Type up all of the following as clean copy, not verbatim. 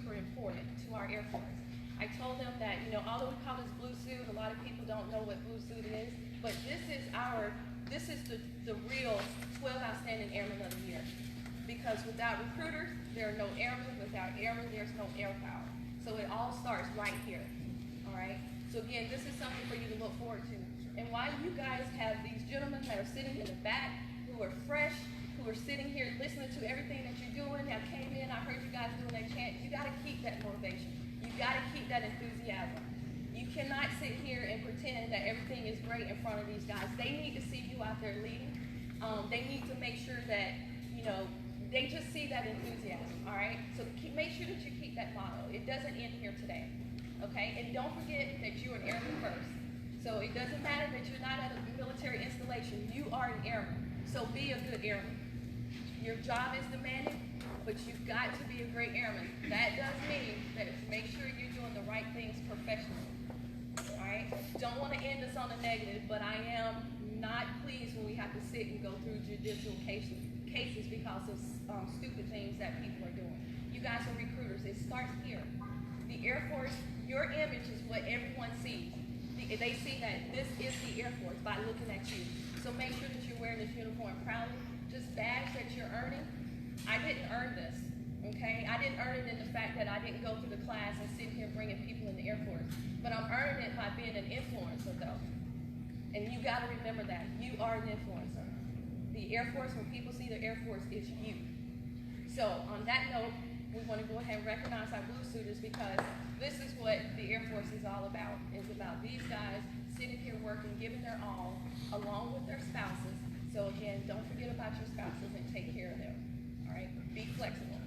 super important to our Air Force. I told them that, you know, although we call this blue suit, a lot of people don't know what blue suit is, but this is the real 12 Outstanding Airmen of the Year. Because without recruiters, there are no airmen. Without airmen, there's no air power. So it all starts right here, all right? So again, this is something for you to look forward to. And while you guys have these gentlemen that are sitting in the back, who are fresh, who are sitting here listening to everything that you're doing, I came in, I heard you guys doing that chant, you gotta keep that motivation. You gotta keep that enthusiasm. You cannot sit here and pretend that everything is great in front of these guys. They need to see you out there leading. They need to make sure that, you know, they just see that enthusiasm, all right? So make sure that you keep that motto. It doesn't end here today, okay? And don't forget that you're an airman first. So it doesn't matter that you're not at a military installation, you are an airman. So be a good airman. Your job is demanding, but you've got to be a great airman. That does mean that make sure you're doing the right things professionally, all right? Don't want to end this on a negative, but I am not pleased when we have to sit and go through judicial cases because of stupid things that people are doing. You guys are recruiters. It starts here. The Air Force, your image is what everyone sees. They see that this is the Air Force by looking at you. So make sure that you're wearing this uniform proudly. Just badge that you're earning. I didn't earn this, okay? I didn't earn it in the fact that I didn't go through the class and sit here bringing people in the Air Force. But I'm earning it by being an influencer, though. And you got to remember that. You are an influencer. The Air Force, when people see the Air Force, it's you. So on that note, we want to go ahead and recognize our blue suiters because this is what the Air Force is all about. It's about these guys sitting here working, giving their all, along with their spouses. So again, don't forget about your spouses and take care of them. All right? Be flexible.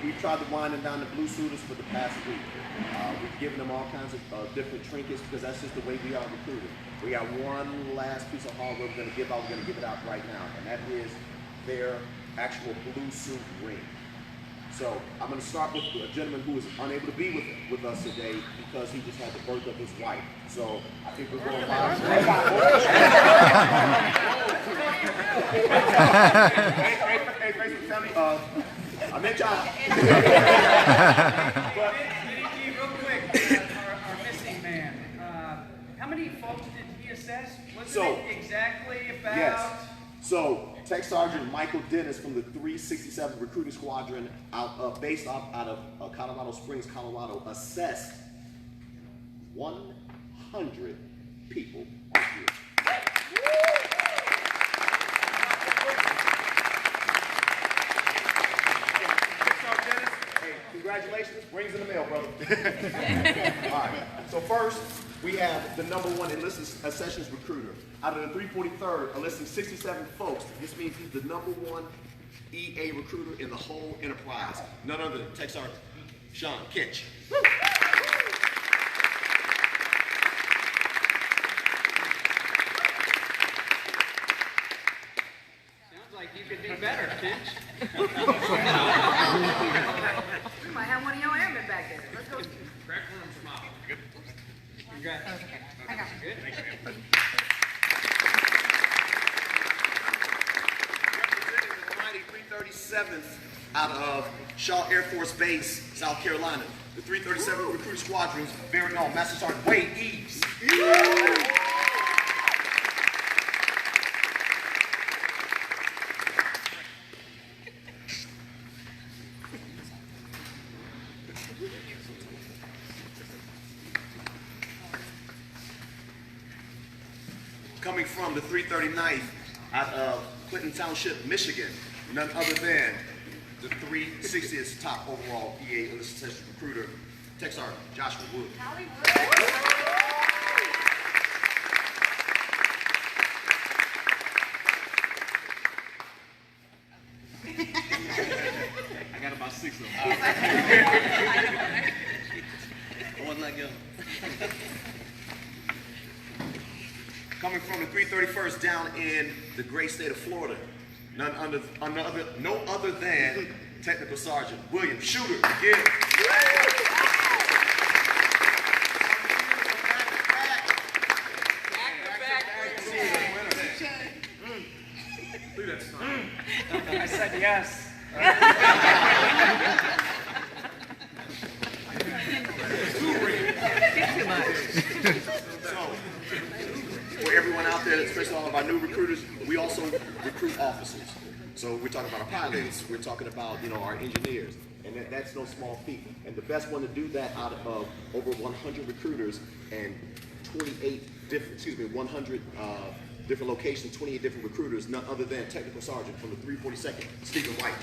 We've tried to wind down the blue suiters for the past week. We've given them all kinds of different trinkets because that's just the way we are recruited. We got one last piece of hardware we're going to give out. We're going to give it out right now, and that is their actual blue suit ring. So I'm going to start with a gentleman who is unable to be with us today because he just had the birth of his wife. So I think we're going by. Hey, Facebook family. I meant y'all. Real quick, our missing man. How many folks did he assess? Wasn't it exactly about? Yes. So, Tech Sergeant Michael Dennis from the 367 Recruiting Squadron, based out of Colorado Springs, Colorado, assessed 100 people this year. Congratulations, rings in the mail, brother. All right, so first, we have the #1 enlisted accessions recruiter. Out of the 343rd, enlisting 67 folks. This means he's the #1 EA recruiter in the whole enterprise. None other than Tech Sergeant Sean Kitch. Sounds like you could do better, Kitch. We might have one of your airmen back there. Let's go. Crack worms from out. Good. Congrats. Okay, I got you. Good. Thank you. Representing the mighty 337th out of Shaw Air Force Base, South Carolina. The 337 Recruiting Squadron's very own Master Sergeant Wade Eves. Coming from the 339th out of Clinton Township, Michigan, none other than the 360th top overall EA enlisted accession recruiter, Tech Sergeant Joshua Wood. I got about 6 of them. I wasn't let go. Coming from the 331st down in the great state of Florida, no other than Technical Sergeant William Shooter. Again. our new recruiters, we also recruit officers. So we're talking about our pilots, we're talking about, our engineers, and that's no small feat. And the best one to do that out of over 100 recruiters and 100 different locations, 28 different recruiters, none other than Technical Sergeant from the 342nd, Stephen White.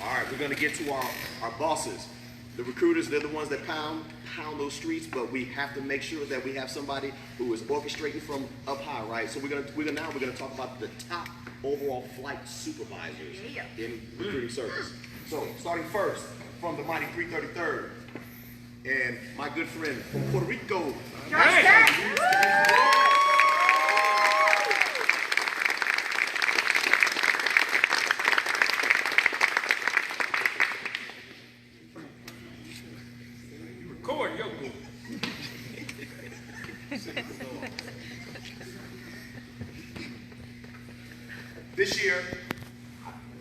All right, we're going to get to our bosses. The recruiters, they're the ones that pound those streets, but we have to make sure that we have somebody who is orchestrating from up high, right? So we're gonna talk about the top overall flight supervisors in recruiting service. So starting first from the mighty 333rd, and my good friend from Puerto Rico. Record your book.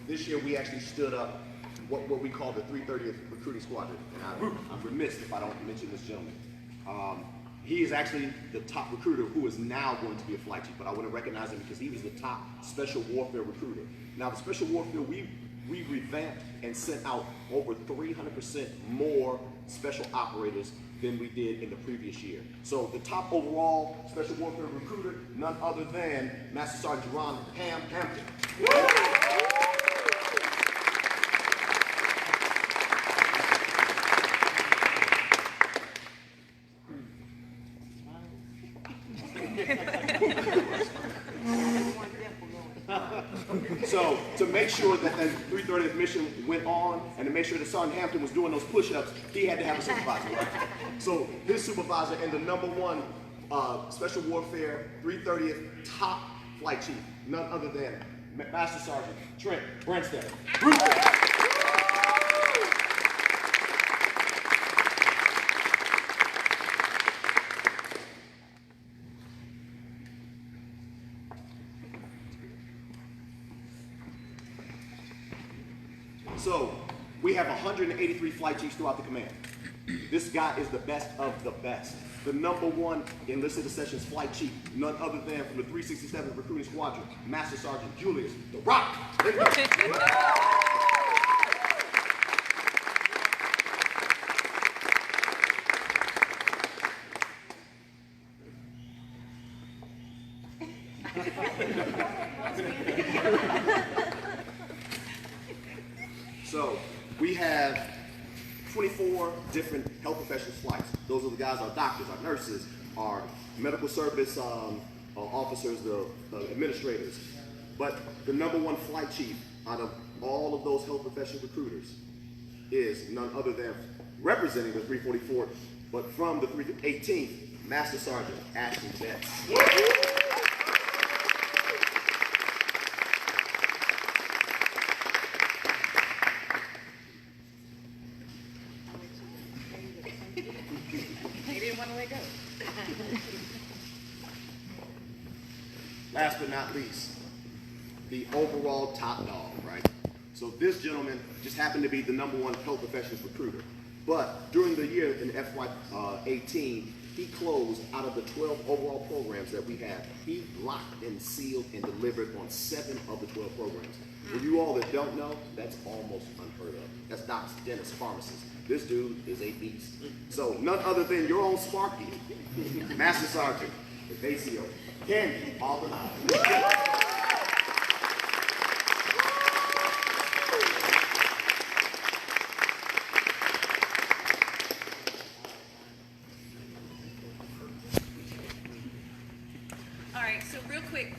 This year we actually stood up what we call the 330th Recruiting Squadron, and I'm remiss if I don't mention this gentleman. He is actually the top recruiter who is now going to be a flight chief, but I wouldn't recognize him because he was the top special warfare recruiter. Now the special warfare, we revamped and sent out over 300% more special operators than we did in the previous year. So the top overall special warfare recruiter, none other than Master Sergeant Ron Hampton. So to make sure that the 330th mission went on and to make sure that Sergeant Hampton was doing those push-ups, he had to have a supervisor, right? So his supervisor and the #1 Special Warfare 330th top flight chief, none other than Master Sergeant Trent Branstad. So we have 183 flight chiefs throughout the command. This guy is the best of the best. The #1 enlisted accessions flight chief, none other than from the 367th Recruiting Squadron, Master Sergeant Julius The Rock. So we have 24 different health professionals flights. Those are the guys, our doctors, our nurses, our medical service officers, the administrators. But the #1 flight chief out of all of those health professional recruiters is none other than representing the 344th, but from the 318th, Master Sergeant Ashton Betts. He didn't want to let go. Last but not least, the overall top dog, right? So this gentleman just happened to be the #1 health professionals recruiter. But during the year in FY18, he closed out of the 12 overall programs that we have. He locked and sealed and delivered on 7 of the 12 programs. For you all that don't know, that's almost unheard of. That's Doc's dentist pharmacist. This dude is a beast. So none other than your own Sparky, Master Sergeant, ACO, Candy Aldernado. All right, so real quick,